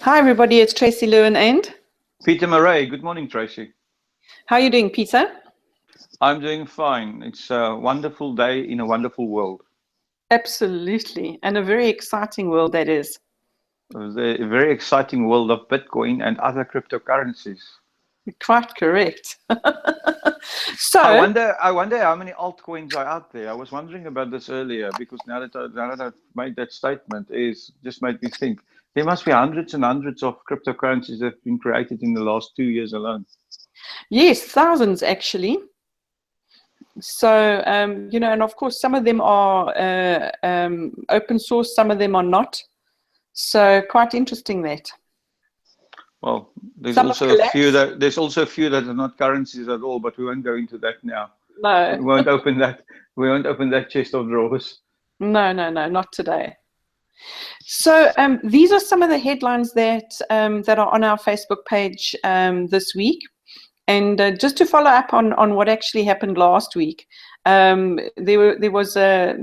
Hi, everybody. It's Tracy Lewin and Peter Murray. Good morning, Tracy. how are you doing, Peter? I'm doing fine. It's a wonderful day in a wonderful world. Absolutely. And a very exciting world that is. The very exciting world of Bitcoin and other cryptocurrencies. Quite correct. I So, wonder how many altcoins are out there. I was wondering about this earlier because now that I've made that statement, is just made me think there must be hundreds and hundreds of cryptocurrencies that have been created in the last 2 years alone. yes, thousands actually. So, and of course, some of them are open source, some of them are not. So, quite interesting that. Well, there's Some have also collapsed. a few that are not currencies at all, but we won't go into that now. No, We won't open that. We won't open that chest of drawers. no, not today. So these are some of the headlines that are on our Facebook page this week. And just to follow up on what actually happened last week, there was a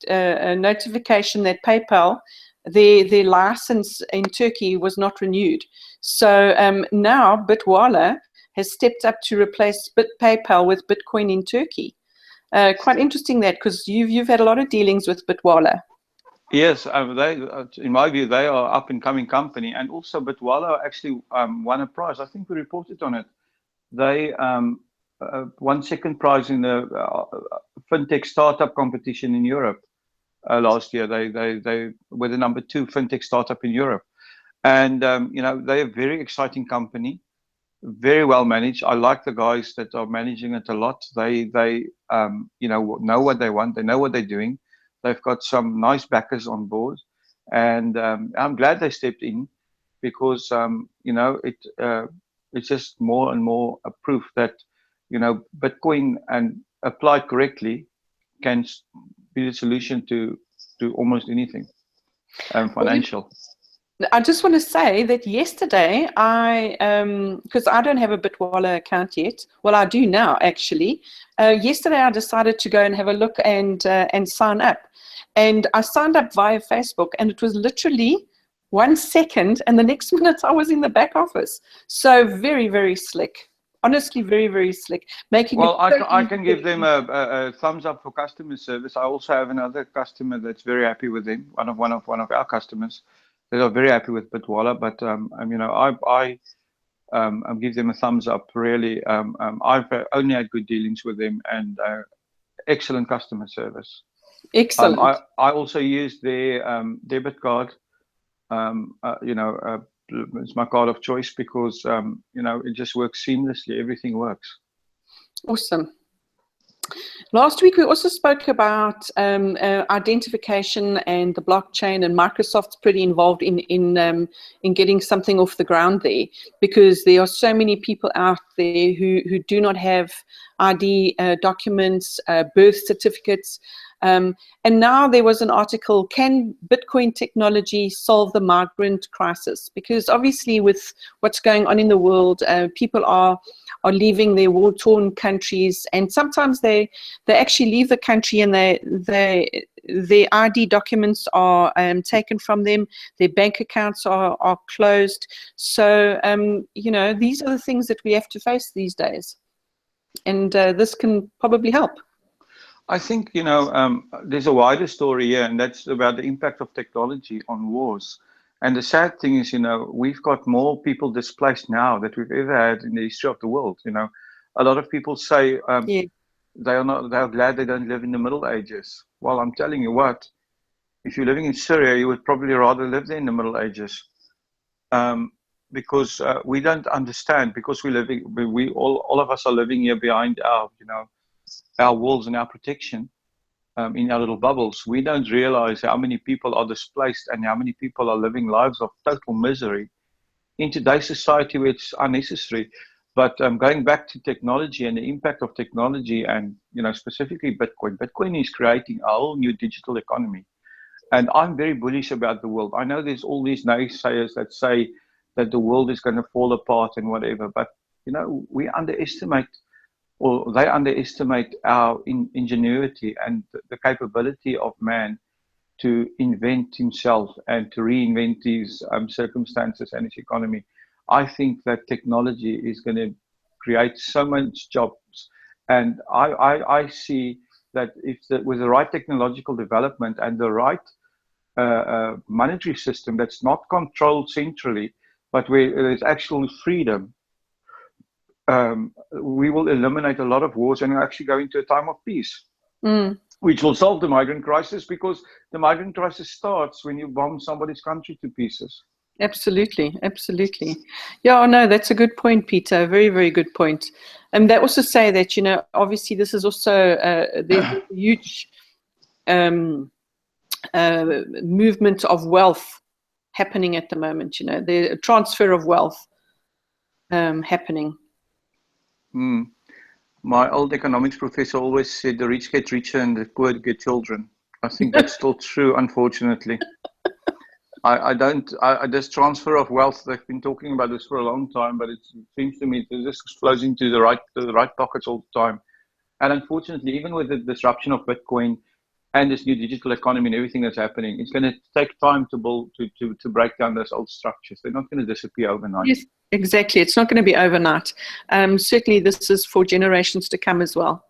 notification that PayPal, their license in Turkey was not renewed. So now Bitwala has stepped up to replace PayPal with Bitcoin in Turkey. Quite interesting that, because you've had a lot of dealings with Bitwala. Yes, in my view, they are up and coming company, and also Bitwala actually won a prize. I think we reported on it. They won second prize in the fintech startup competition in Europe last year. They were the number 2 fintech startup in Europe, and they're a very exciting company, very well managed. I like the guys that are managing it a lot. They know what they want. They know what they're doing. They've got some nice backers on board, and I'm glad they stepped in because it's just more and more a proof that Bitcoin and applied correctly can be the solution to almost anything financial. I just want to say that yesterday because I don't have a Bitwala account yet. Well, I do now actually. Yesterday I decided to go and have a look and sign up, and I signed up via Facebook, and it was literally 1 second, and the next minute I was in the back office. So very, very slick. Honestly, very, very slick. Well, I can give them a thumbs up for customer service. I also have another customer that's very happy with them. One of our customers that are very happy with Bitwala. But I give them a thumbs up. Really, I've only had good dealings with them and excellent customer service. Excellent. I also use their debit card. It's my card of choice because it just works seamlessly. Everything works. Awesome. Last week, we also spoke about identification and the blockchain, and Microsoft's pretty involved in getting something off the ground there, because there are so many people out there who do not have ID documents, birth certificates. And now there was an article, can Bitcoin technology solve the migrant crisis? Because obviously with what's going on in the world, people are leaving their war-torn countries, and sometimes they actually leave the country and their ID documents are taken from them, their bank accounts are closed. So these are the things that we have to face these days, and this can probably help. I think there's a wider story here, and that's about the impact of technology on wars. And the sad thing is, we've got more people displaced now than we've ever had in the history of the world. A lot of people say Yeah. they're glad they don't live in the Middle Ages. Well, I'm telling you what, if you're living in Syria, you would probably rather live there in the Middle Ages, because we don't understand, because we all of us are living here behind our walls and our protection, in our little bubbles. We don't realize how many people are displaced and how many people are living lives of total misery in today's society, where it's unnecessary. But going back to technology and the impact of technology, and specifically Bitcoin is creating a whole new digital economy, and I'm very bullish about the world. I know there's all these naysayers that say that the world is going to fall apart and whatever, but we underestimate, or they underestimate, our ingenuity and the capability of man to invent himself and to reinvent his circumstances and his economy. I think that technology is going to create so much jobs. And I see that with the right technological development and the right monetary system that's not controlled centrally, but where there's actual freedom, we will eliminate a lot of wars and actually go into a time of peace, which will solve the migrant crisis, because the migrant crisis starts when you bomb somebody's country to pieces. Absolutely, absolutely. Yeah, no, that's a good point, Peter. Very, very good point. And they also say that, you know, obviously this is also there's a huge movement of wealth happening at the moment. You know, the transfer of wealth happening. My old economics professor always said the rich get richer and the poor get children. I think that's still true, unfortunately. This transfer of wealth, they've been talking about this for a long time, but it seems to me that this flows into the right pockets all the time. And unfortunately, even with the disruption of Bitcoin and this new digital economy and everything that's happening, it's going to take time to build, to break down those old structures. They're not going to disappear overnight. Yes, exactly. It's not going to be overnight. Certainly, this is for generations to come as well.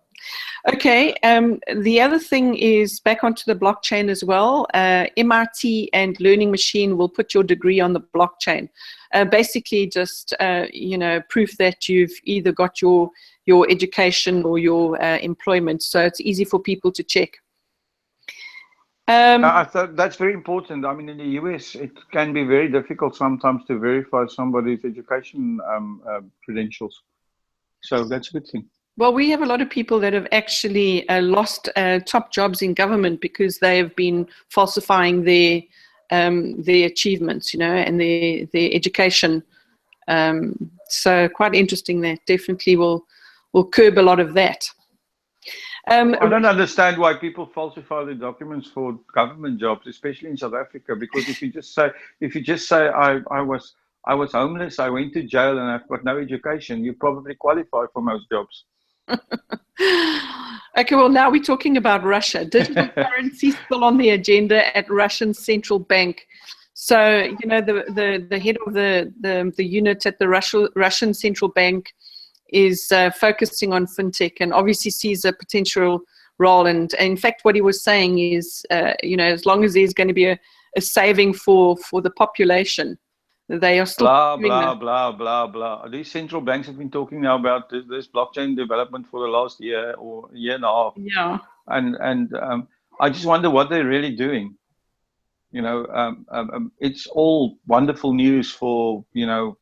Okay, the other thing is back onto the blockchain as well. MIT and Learning Machine will put your degree on the blockchain. Basically, just you know, proof that you've either got your education or your employment. So it's easy for people to check. I thought that's very important. I mean, in the US, it can be very difficult sometimes to verify somebody's education credentials. So that's a good thing. Well, we have a lot of people that have actually lost top jobs in government because they have been falsifying their achievements, you know, and their education. So quite interesting. That definitely will curb a lot I don't understand why people falsify the documents for government jobs, especially in South Africa. Because if you just say I was homeless, I went to jail, and I've got no education, you probably qualify for most jobs. Okay, well, now we're talking about Russia. Digital currency still on the agenda at Russian central bank. So, you know, the head of the unit at the Russian central bank is focusing on fintech and obviously sees a potential role. And in fact, what he was saying is, you know, as long as there's going to be a saving for the population, they are still blah. These central banks have been talking now about this blockchain development for the last year or year and a half. Yeah. And I just wonder what they're really doing. You know, it's all wonderful news for, you know,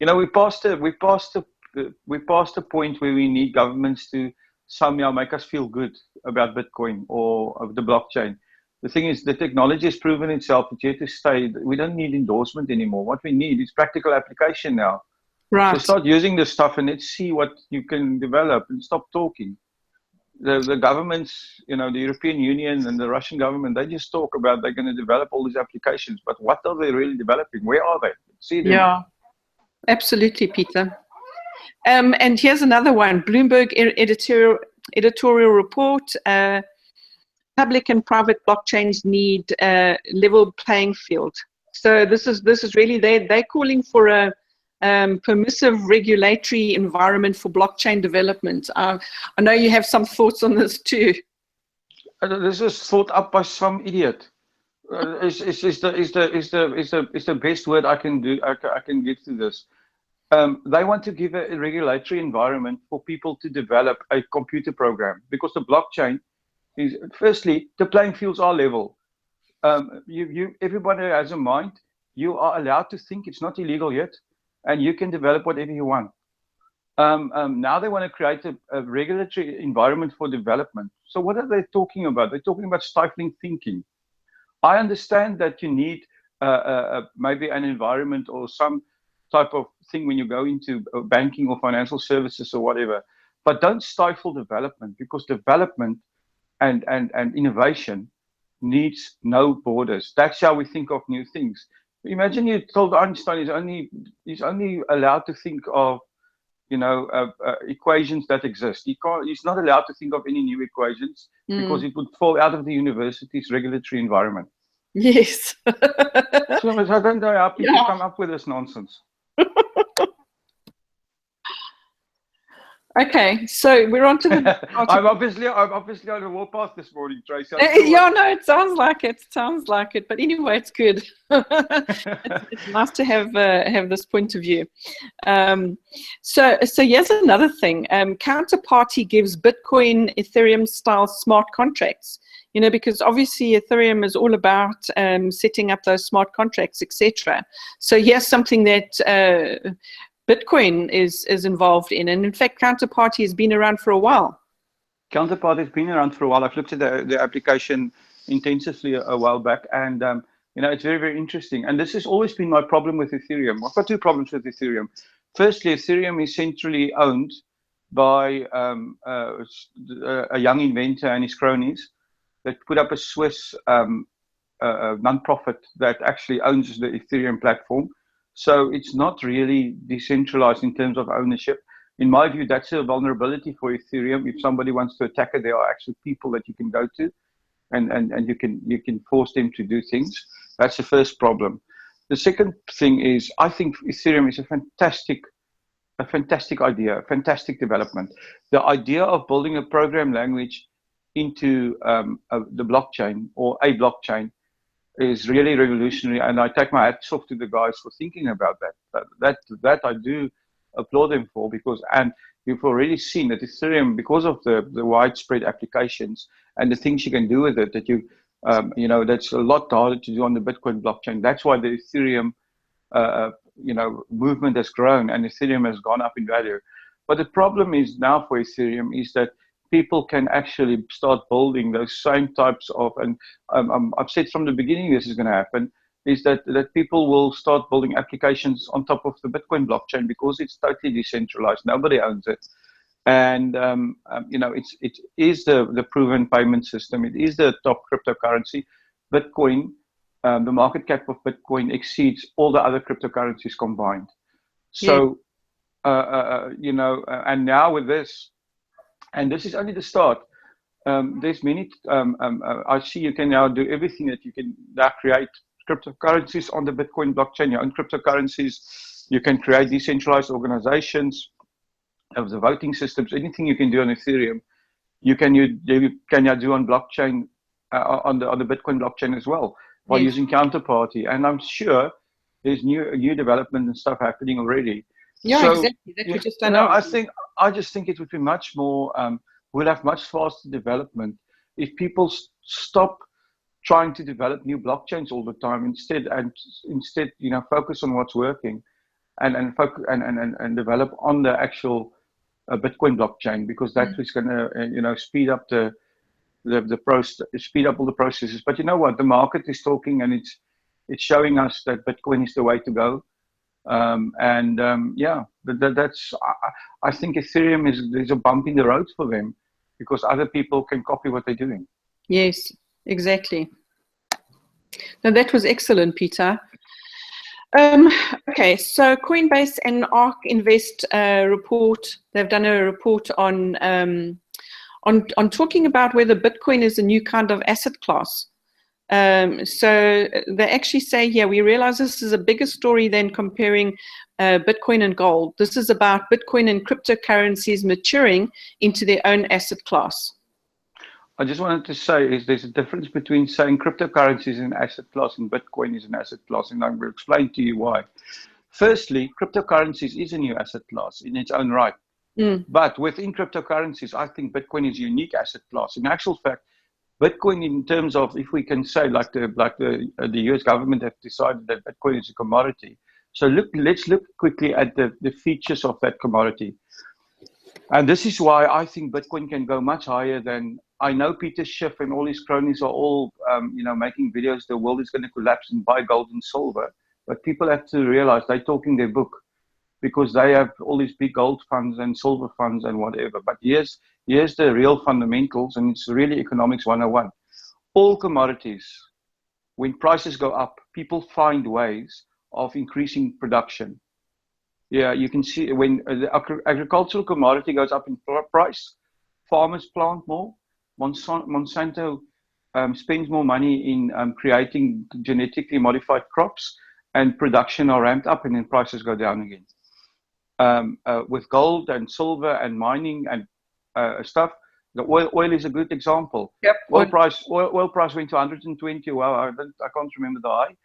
we passed a point where we need governments to somehow make us feel good about Bitcoin or of the blockchain. The thing is, the technology has proven itself. It's here to stay. We don't need endorsement anymore. What we need is practical application now. Right. So start using this stuff and let's see what you can develop and stop talking. The governments, you know, the European Union and the Russian government, they just talk about they're going to develop all these applications. But what are they really developing? Where are they? See them. Yeah, absolutely, Peter. And here's another one. Bloomberg editorial report. Public and private blockchains need a level playing field. So this is really they're calling for a permissive regulatory environment for blockchain development. I know you have some thoughts on this too. This is thought up by some idiot. Is the best word I can do. I can give to this. They want to give a regulatory environment for people to develop a computer program, because the blockchain is, firstly, the playing fields are level. Everybody has a mind. You are allowed to think. It's not illegal yet, and you can develop whatever you want. Now they want to create a regulatory environment for development. So what are they talking about? They're talking about stifling thinking. I understand that you need maybe an environment or some type of thing when you go into banking or financial services or whatever, but don't stifle development, because development and innovation needs no borders. That's how we think of new things. Imagine you told Einstein he's only allowed to think of equations that exist. He's not allowed to think of any new equations because it would fall out of the university's regulatory environment. Yes. So I don't know how people come up with this nonsense. Okay, so we're on to the I'm obviously on a warpath this morning, Tracy. Yeah, no, it sounds like it. Sounds like it. But anyway, it's good. It's nice to have this point of view. So here's another thing. Counterparty gives Bitcoin, Ethereum style smart contracts. Because obviously Ethereum is all about setting up those smart contracts, etc. So here's something that Bitcoin is involved in, and in fact, Counterparty has been around for a while. Counterparty has been around for a while. I've looked at the application intensively a while back, and it's very, very interesting. And this has always been my problem with Ethereum. I've got two problems with Ethereum. Firstly, Ethereum is centrally owned by a young inventor and his cronies that put up a Swiss non-profit that actually owns the Ethereum platform. So it's not really decentralized in terms of ownership. In my view, that's a vulnerability for Ethereum. If somebody wants to attack it, there are actually people that you can go to, and you can force them to do things. That's the first problem. The second thing is, I think Ethereum is a fantastic idea, a fantastic development. The idea of building a program language into the blockchain or a blockchain is really revolutionary, and I take my hats off to the guys for thinking about that. That I do applaud them for, and you've already seen that Ethereum, because of the widespread applications and the things you can do with it, that that's a lot harder to do on the Bitcoin blockchain. That's why the Ethereum movement has grown and Ethereum has gone up in value. But the problem is now for Ethereum is that people can actually start building those same types of, and I've said from the beginning this is going to happen, is that people will start building applications on top of the Bitcoin blockchain because it's totally decentralized. Nobody owns it. And, it is the proven payment system. It is the top cryptocurrency. Bitcoin, the market cap of Bitcoin exceeds all the other cryptocurrencies combined. So, and now with this, and this is only the start. There's many, I see you can now do everything that you can now create cryptocurrencies on the Bitcoin blockchain, your own cryptocurrencies. You can create decentralized organizations of the voting systems. Anything you can do on Ethereum, you can now do on blockchain, on the Bitcoin blockchain as well, by using Counterparty. And I'm sure there's new development and stuff happening already. Yeah, so, exactly. That we just don't know. I just think it would be much more. We'll have much faster development if people stop trying to develop new blockchains all the time. Instead, focus on what's working, and focus and develop on the actual Bitcoin blockchain, because that is going to speed up the process, speed up all the processes. But you know what? The market is talking, and it's showing us that Bitcoin is the way to go. That's. I think Ethereum there's a bump in the road for them because other people can copy what they're doing. Yes, exactly. Now that was excellent, Peter. Okay, so Coinbase and ARK Invest report. They've done a report on talking about whether Bitcoin is a new kind of asset class. So they actually say here, we realize this is a bigger story than comparing Bitcoin and gold. This is about Bitcoin and cryptocurrencies maturing into their own asset class. I just wanted to say there's a difference between saying cryptocurrency is an asset class and Bitcoin is an asset class, and I will explain to you why. Firstly, cryptocurrencies is a new asset class in its own right. But within cryptocurrencies, I think Bitcoin is a unique asset class. In actual fact, Bitcoin, in terms of, if we can say, like the US government have decided that Bitcoin is a commodity. So let's look quickly at the features of that commodity. And this is why I think Bitcoin can go much higher than, I know Peter Schiff and all his cronies are all, making videos, the world is going to collapse and buy gold and silver. But people have to realize they're talking their book, because they have all these big gold funds and silver funds and whatever. But here's the real fundamentals, and it's really economics 101. All commodities, when prices go up, people find ways of increasing production. Yeah, you can see when the agricultural commodity goes up in price, farmers plant more. Monsanto spends more money in creating genetically modified crops, and production are ramped up, and then prices go down again. With gold and silver and mining and stuff, the oil is a good example. Yep. Oil price went to 120. Well, I can't remember the high,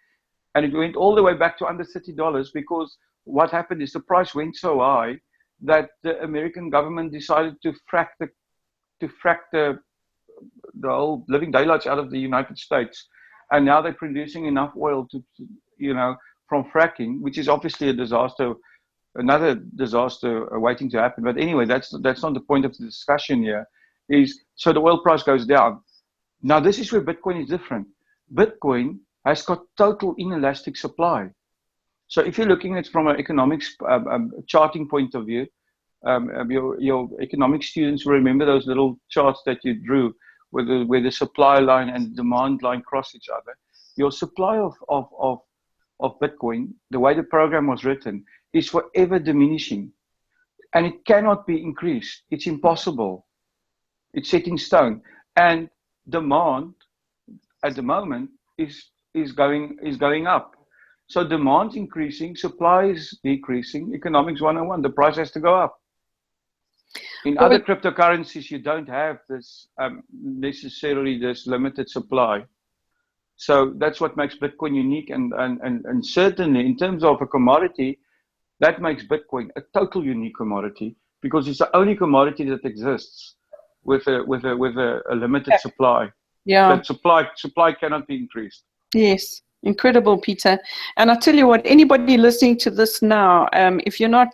and it went all the way back to under $30 because what happened is the price went so high that the American government decided to frack the whole living daylights out of the United States, and now they're producing enough oil to from fracking, which is obviously a disaster, another disaster waiting to happen. But anyway, that's not the point of the discussion here. Is so the oil price goes down. Now this is where Bitcoin is different. Bitcoin has got total inelastic supply. So if you're looking at it from an economics charting point of view, your economic students will remember those little charts that you drew where the supply line and demand line cross each other. Your supply of Bitcoin, the way the program was written, is forever diminishing. And it cannot be increased. It's impossible. It's set in stone. And demand at the moment is going up. So demand's increasing, supply is decreasing, economics 101, the price has to go up. In other cryptocurrencies, you don't have this necessarily this limited supply. So that's what makes Bitcoin unique, and certainly in terms of a commodity, that makes Bitcoin a total unique commodity because it's the only commodity that exists with a limited supply. Yeah. That supply cannot be increased. Yes. Incredible, Peter. And I tell you what, anybody listening to this now, if you're not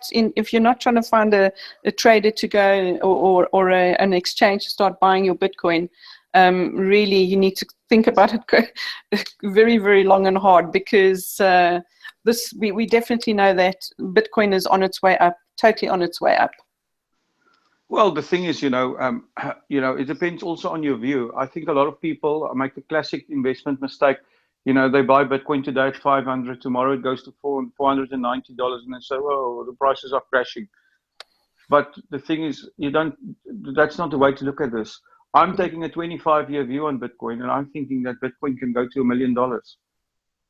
trying to find a trader to go or an exchange to start buying your Bitcoin, really you need to think about it very, very long and hard, because we definitely know that Bitcoin is on its way up, totally on its way up. Well, the thing is, it depends also on your view. I think a lot of people make the classic investment mistake. They buy Bitcoin today at 500, tomorrow it goes to $490, and they say, "Oh, the prices are crashing." But the thing is, that's not the way to look at this. I'm taking a 25-year view on Bitcoin, and I'm thinking that Bitcoin can go to $1 million.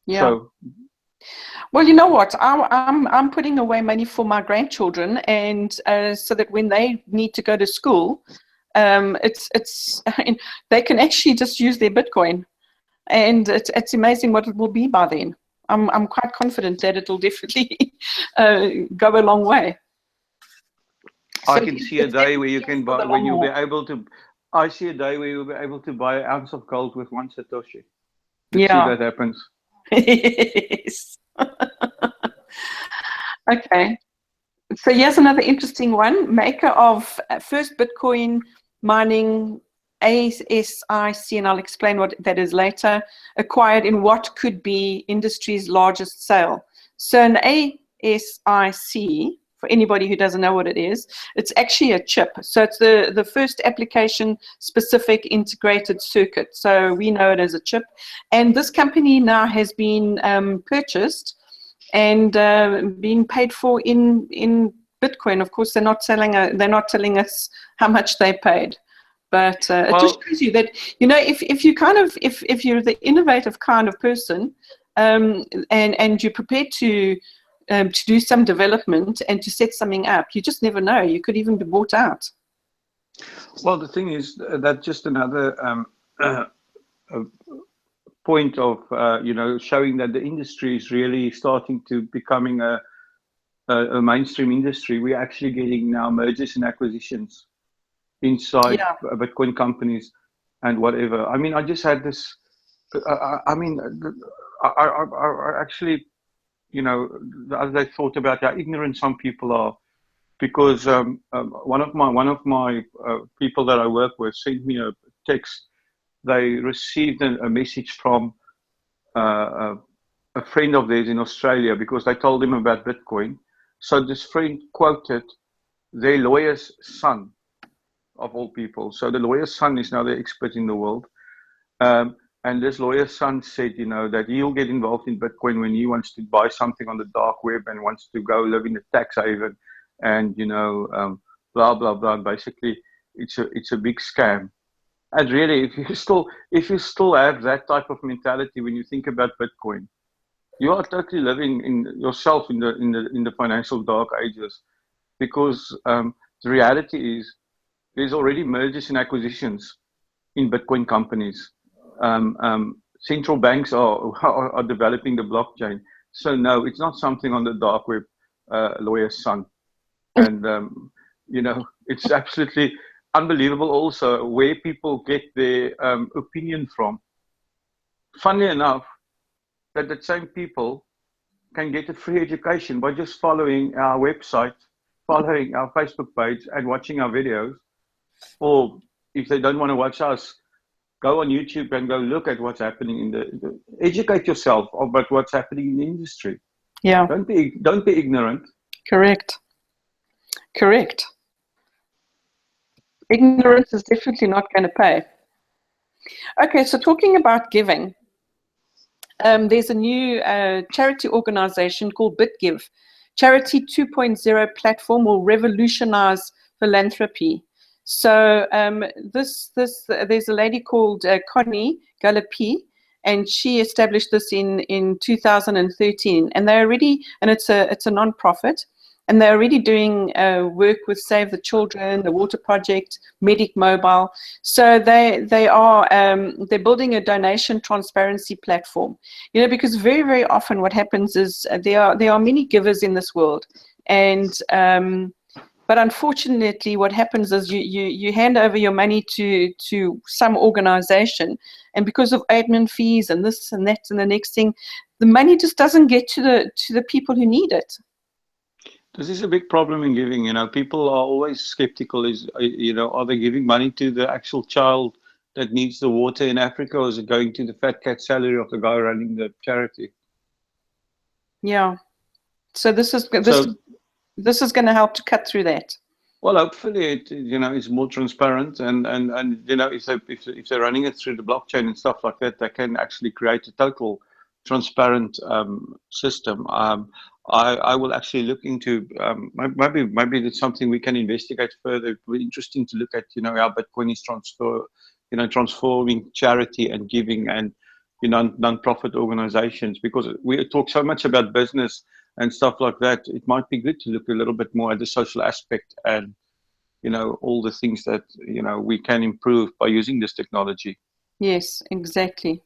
Yeah. So, well, you know what? I'm putting away money for my grandchildren, and so that when they need to go to school, they can actually just use their Bitcoin. And it's amazing what it will be by then. I'm quite confident that it'll definitely go a long way. I can see a day where you can buy, when you'll be able to. I see a day where you'll be able to buy an ounce of gold with 1 Satoshi. Let's see that happens. Yes. Okay. So here's another interesting one. Maker of first Bitcoin mining ASIC, and I'll explain what that is later, acquired in what could be industry's largest sale. So an ASIC, for anybody who doesn't know what it is, it's actually a chip. So it's the first application-specific integrated circuit. So we know it as a chip. And this company now has been purchased and being paid for in Bitcoin. Of course, they're not telling us how much they paid. But it just shows you that, if you're the innovative kind of person, and you're prepared to do some development and to set something up, you just never know. You could even be bought out. Well, the thing is that just another point of showing that the industry is really starting to becoming a mainstream industry. We're actually getting now mergers and acquisitions inside Bitcoin companies and whatever. I mean, I just had this. I actually, the other day thought about how ignorant some people are, because one of my people that I work with sent me a text. They received a message from a friend of theirs in Australia because they told him about Bitcoin. So this friend quoted their lawyer's son, of all people. So the lawyer's son is now the expert in the world. And And this lawyer's son said, you know, that he'll get involved in Bitcoin when he wants to buy something on the dark web and wants to go live in a tax haven, and you know, blah blah blah. Basically, it's a big scam. And really, if you still have that type of mentality when you think about Bitcoin, you are totally living in yourself in the financial dark ages, because the reality is there's already mergers and acquisitions in Bitcoin companies. Central banks are developing the blockchain. So no, it's not something on the dark web, lawyer's son. And you know, it's absolutely unbelievable also where people get their opinion from. Funnily enough, that the same people can get a free education by just following our website, following our Facebook page, and watching our videos. Or if they don't want to watch us, go on YouTube and go look at what's happening in educate yourself about what's happening in the industry. Yeah. Don't be ignorant. Correct. Ignorance is definitely not going to pay. Okay, so talking about giving, there's a new charity organization called BitGive. Charity 2.0 platform will revolutionize philanthropy. So there's a lady called Connie Galapi, and she established this in 2013. And they're already, and it's a non-profit, and they're already doing work with Save the Children, the Water Project, Medic Mobile. So they're building a donation transparency platform. You know, because very, very often what happens is there are many givers in this world, and but unfortunately, what happens is you hand over your money to some organization, and because of admin fees and this and that and the next thing, the money just doesn't get to the people who need it. This is a big problem in giving. You know, people are always skeptical. You know, are they giving money to the actual child that needs the water in Africa, or is it going to the fat cat salary of the guy running the charity? Yeah. So this is going to help to cut through that. Well, hopefully, it's more transparent, and you know, if they're running it through the blockchain and stuff like that, they can actually create a total transparent system. I will actually look into maybe it's something we can investigate further. It would be interesting to look at, you know, how Bitcoin is transforming charity and giving and, you know, non-profit organizations, because we talk so much about business and stuff like that. It might be good to look a little bit more at the social aspect and, you know, all the things that, you know, we can improve by using this technology. Yes, exactly.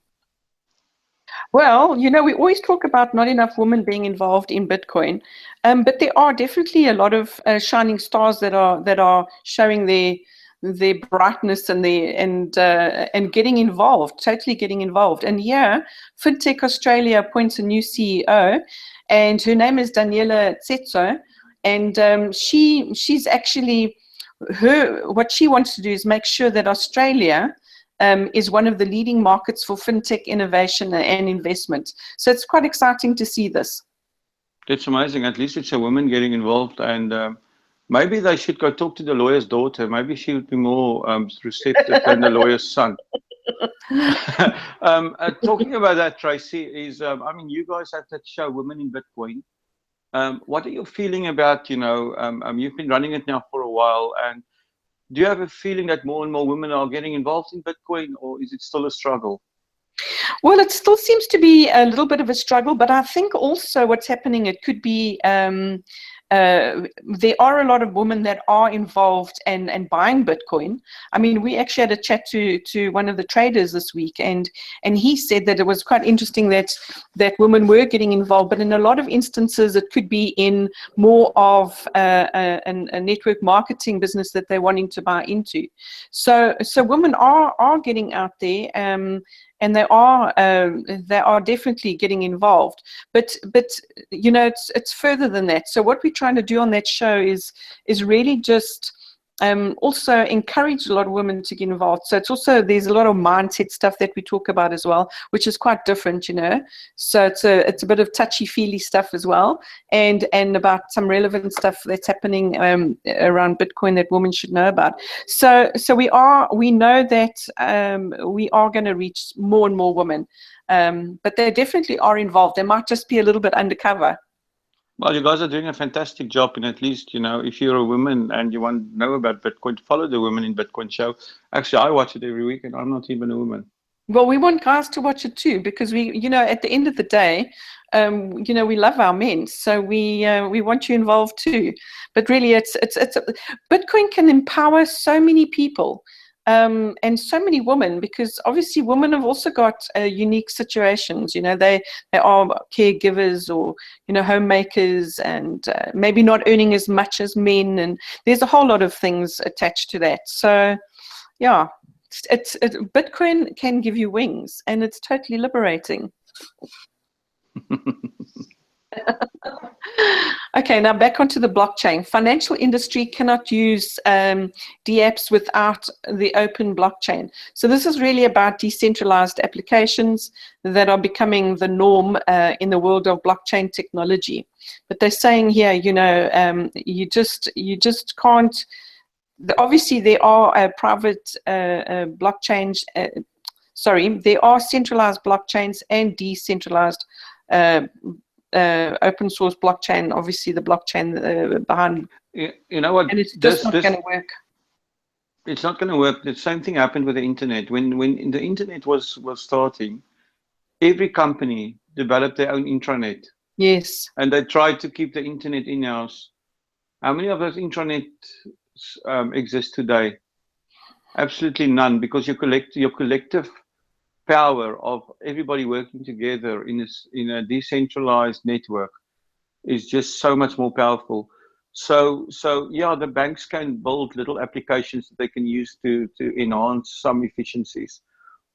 Well, you know, we always talk about not enough women being involved in Bitcoin, but there are definitely a lot of shining stars that are showing their brightness and getting involved, totally getting involved. And here, FinTech Australia appoints a new CEO, and her name is Daniela Tsetso, and she's actually what she wants to do is make sure that Australia is one of the leading markets for fintech innovation and investment. So it's quite exciting to see this. It's amazing. At least it's a woman getting involved, and maybe they should go talk to the lawyer's daughter. Maybe she would be more receptive than the lawyer's son. Talking about that, Tracy, is I mean, you guys have that show, Women in Bitcoin. What are you feeling about, you know, you've been running it now for a while, and do you have a feeling that more and more women are getting involved in Bitcoin, or is it still a struggle? Well, it still seems to be a little bit of a struggle, but I think also what's happening, it could be there are a lot of women that are involved and buying Bitcoin. I mean, we actually had a chat to one of the traders this week, and he said that it was quite interesting that women were getting involved, but in a lot of instances it could be in more of a network marketing business that they're wanting to buy into. So women are getting out there, and they are definitely getting involved, but you know, it's further than that. So what we're trying to do on that show is really just also encourage a lot of women to get involved. So it's also, there's a lot of mindset stuff that we talk about as well, which is quite different, you know. So it's a bit of touchy-feely stuff as well, and about some relevant stuff that's happening around Bitcoin that women should know about. So we know that we are going to reach more and more women, but they definitely are involved. They might just be a little bit undercover. Well, you guys are doing a fantastic job, and at least, you know, if you're a woman and you want to know about Bitcoin, follow the Women in Bitcoin show. Actually, I watch it every week, and I'm not even a woman. Well, we want guys to watch it too, because we, you know, at the end of the day, you know, we love our men, so we want you involved too. But really, it's Bitcoin can empower so many people. And so many women, because obviously women have also got unique situations. You know, they are caregivers, or, you know, homemakers, and maybe not earning as much as men, and there's a whole lot of things attached to that. So yeah, Bitcoin can give you wings, and it's totally liberating. Okay, now back onto the blockchain. Financial industry cannot use dApps without the open blockchain. So this is really about decentralized applications that are becoming the norm in the world of blockchain technology. But they're saying here, you know, you just can't. Obviously, there are private blockchains. Sorry, there are centralized blockchains and decentralized open source blockchain. Obviously, the blockchain behind. You know what? And it's just not going to work. It's not going to work. The same thing happened with the internet. When the internet was starting, every company developed their own intranet. Yes. And they tried to keep the internet in-house. How many of those intranets exist today? Absolutely none, because your collective power of everybody working together in a decentralized network is just so much more powerful. So yeah, the banks can build little applications that they can use to enhance some efficiencies,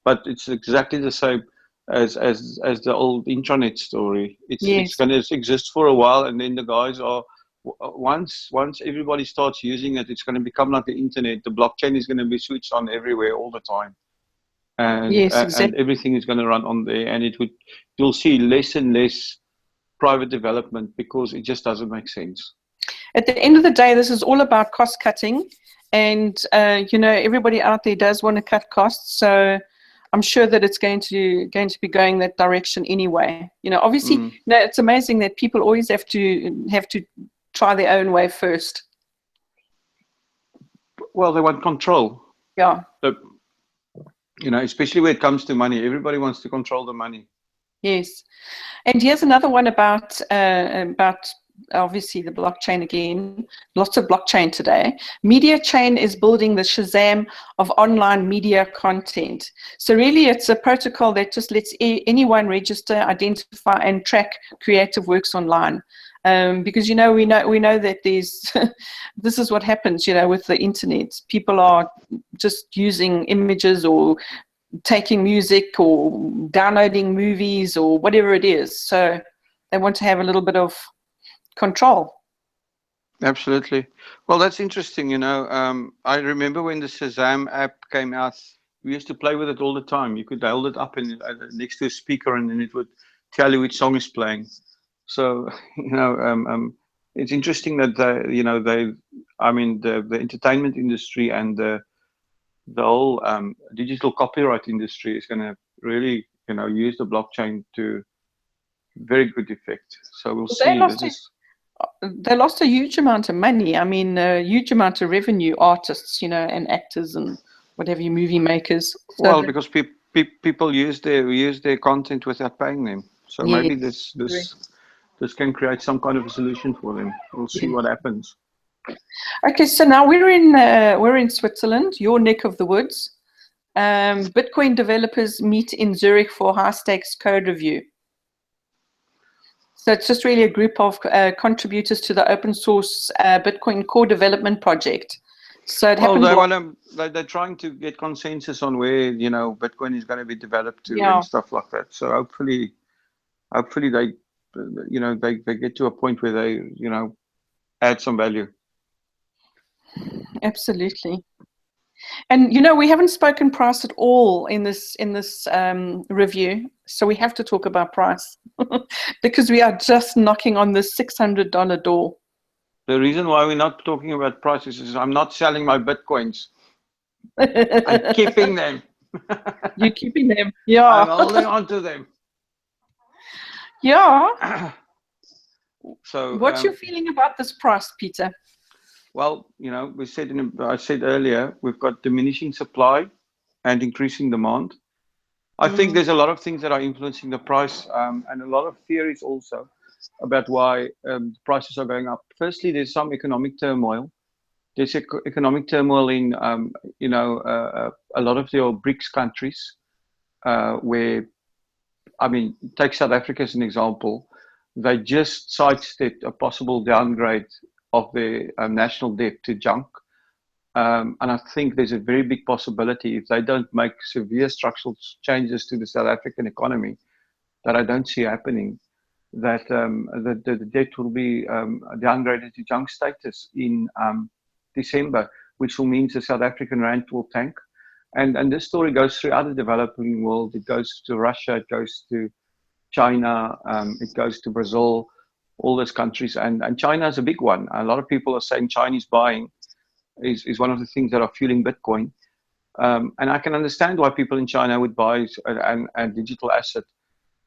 but it's exactly the same as the old intranet story. It's going to exist for a while, and then the guys are, once everybody starts using it, it's going to become like the internet. The blockchain is going to be switched on everywhere all the time. And, exactly. And everything is going to run on there, and you'll see less and less private development, because it just doesn't make sense. At the end of the day, this is all about cost cutting, and you know, everybody out there does want to cut costs. So I'm sure that it's going to be going that direction anyway. You know, obviously, you know, it's amazing that people always have to try their own way first. Well, they want control. Yeah. But, you know, especially when it comes to money, everybody wants to control the money. Yes. And here's another one about obviously the blockchain again. Lots of blockchain today. Media Chain is building the Shazam of online media content. So really, it's a protocol that just lets anyone register, identify, and track creative works online. Because, you know, we know that there's this is what happens, you know, with the internet. People are just using images, or taking music, or downloading movies, or whatever it is. So they want to have a little bit of control. Absolutely. Well, that's interesting. You know, I remember when the Shazam app came out, we used to play with it all the time. You could hold it up next to a speaker, and then it would tell you which song is playing. So, you know, it's interesting that the entertainment industry and the whole digital copyright industry is going to really, you know, use the blockchain to very good effect. So we'll see. They lost a huge amount of money. I mean, a huge amount of revenue, artists, you know, and actors and whatever, movie makers. So well, because people use their content without paying them. So maybe this can create some kind of a solution for them. We'll see what happens. Okay, so now we're in Switzerland, your neck of the woods. Bitcoin developers meet in Zürich for high stakes code review. So it's just really a group of contributors to the open source Bitcoin core development project. So it happened. They're trying to get consensus on where, you know, Bitcoin is going to be developed to and stuff like that. So hopefully they, you know, they get to a point where they, you know, add some value. Absolutely. And you know, we haven't spoken price at all in this review, so we have to talk about price because we are just knocking on the $600 door. The reason why we're not talking about prices is I'm not selling my Bitcoins. I'm keeping them. You're keeping them, yeah. I'm holding on to them. Yeah. So, what's your feeling about this price, Peter? Well, you know, I said earlier, we've got diminishing supply and increasing demand. I think there's a lot of things that are influencing the price, and a lot of theories also about why prices are going up. Firstly, there's some economic turmoil. There's economic turmoil in, a lot of your BRICS countries, where, I mean, take South Africa as an example. They just sidestepped a possible downgrade of their national debt to junk. And I think there's a very big possibility if they don't make severe structural changes to the South African economy, that I don't see happening, that the debt will be downgraded to junk status in December, which will mean the South African rand will tank. And this story goes through other developing world. It goes to Russia, it goes to China, it goes to Brazil, all those countries. And China is a big one. A lot of people are saying Chinese buying is one of the things that are fueling Bitcoin. And I can understand why people in China would buy a digital asset.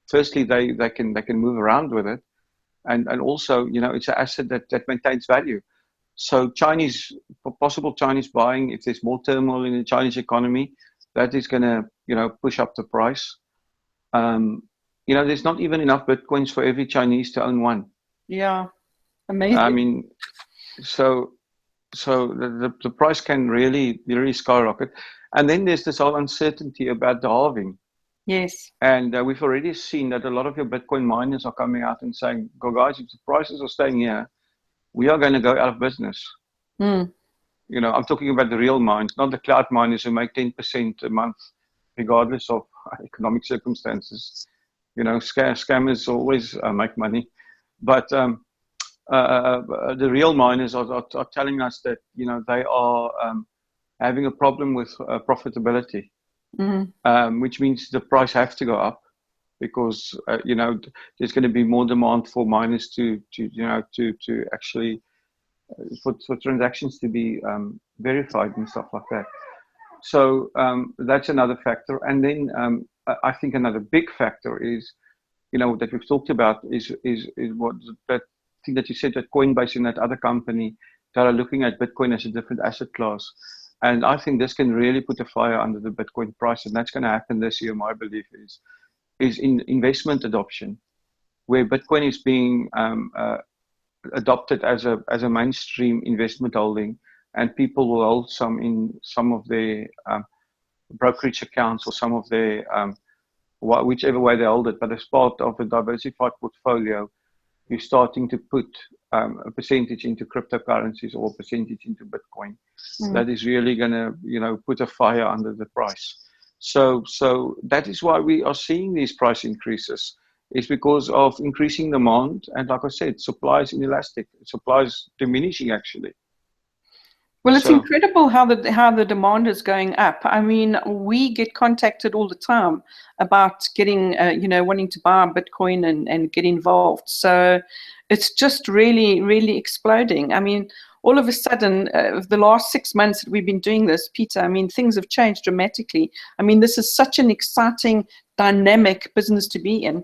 Firstly, they can move around with it. And also, you know, it's an asset that maintains value. So possible Chinese buying, if there's more turmoil in the Chinese economy, that is going to, you know, push up the price. You know, there's not even enough Bitcoins for every Chinese to own one. Yeah, amazing. I mean, so the price can really skyrocket. And then there's this whole uncertainty about the halving. Yes. And we've already seen that a lot of your Bitcoin miners are coming out and saying, "Go guys, if the prices are staying here, we are going to go out of business." You know, I'm talking about the real mines, not the cloud miners who make 10% a month, regardless of economic circumstances. You know, scammers always make money. But the real miners are telling us that, you know, they are having a problem with profitability, which means the price has to go up because, you know, there's going to be more demand for miners to actually, for transactions to be verified and stuff like that. So that's another factor. And then I think another big factor is, you know, that we've talked about is what that thing that you said, that Coinbase and that other company that are looking at Bitcoin as a different asset class. And I think this can really put a fire under the Bitcoin price. And that's going to happen this year, my belief is in investment adoption, where Bitcoin is being adopted as a mainstream investment holding, and people will hold some in some of their brokerage accounts or some of their whichever way they hold it. But as part of a diversified portfolio, you're starting to put a percentage into cryptocurrencies or a percentage into Bitcoin. That is really going to, you know, put a fire under the price. So that is why we are seeing these price increases. It's because of increasing demand, and like I said, supply is inelastic. Supply is diminishing actually. Well, it's incredible how the demand is going up. I mean, we get contacted all the time about getting, wanting to buy Bitcoin and get involved. So it's just really, really exploding. I mean, all of a sudden, the last 6 months that we've been doing this, Peter, I mean, things have changed dramatically. I mean, this is such an exciting, dynamic business to be in.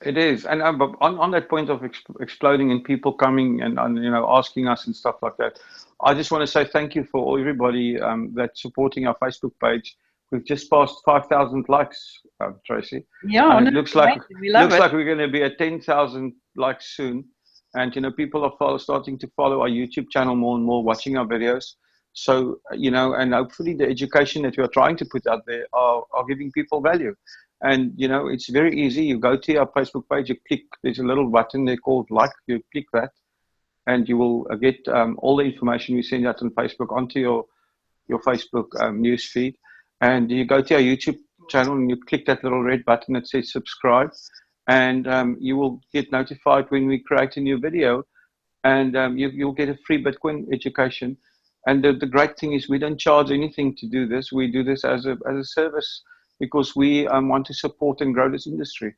It is. And on that point of exploding and people coming and asking us and stuff like that, I just want to say thank you for everybody that's supporting our Facebook page. We've just passed 5,000 likes, Tracy. Yeah, and it looks like we're going to be at 10,000 likes soon. And people are starting to follow our YouTube channel more and more, watching our videos. So and hopefully the education that we are trying to put out there are giving people value. And it's very easy. You go to our Facebook page, you click. There's a little button there called like. You click that, and you will get all the information we send out on Facebook onto your Facebook news feed. And you go to our YouTube channel and you click that little red button that says subscribe, and you will get notified when we create a new video. and you'll get a free Bitcoin education. And the great thing is we don't charge anything to do this. We do this as a service because we want to support and grow this industry.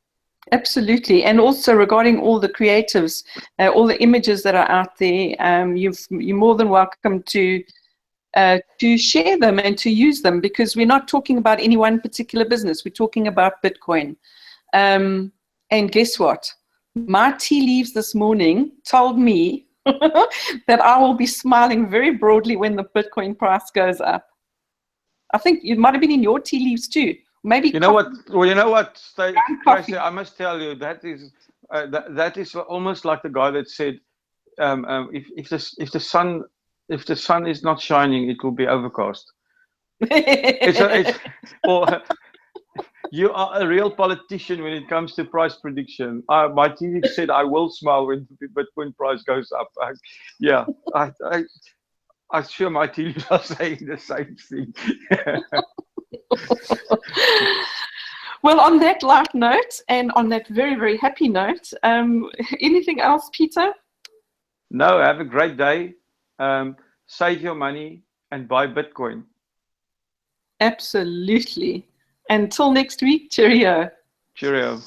Absolutely. And also regarding all the creatives, all the images that are out there, you're more than welcome to share them and to use them, because we're not talking about any one particular business. We're talking about Bitcoin. And guess what? My tea leaves this morning told me that I will be smiling very broadly when the Bitcoin price goes up. I think it might have been in your tea leaves too. Maybe you know what? Well, you know what, Tracy, I must tell you that is almost like the guy that said, if the sun is not shining, it will be overcast. Or you are a real politician when it comes to price prediction. My TV said I will smile when Bitcoin price goes up. I'm sure my TVs are saying the same thing. Well, on that light note and on that very, very happy note, anything else, Peter? No, have a great day. Save your money and buy Bitcoin. Absolutely. Until next week, cheerio. Cheerio.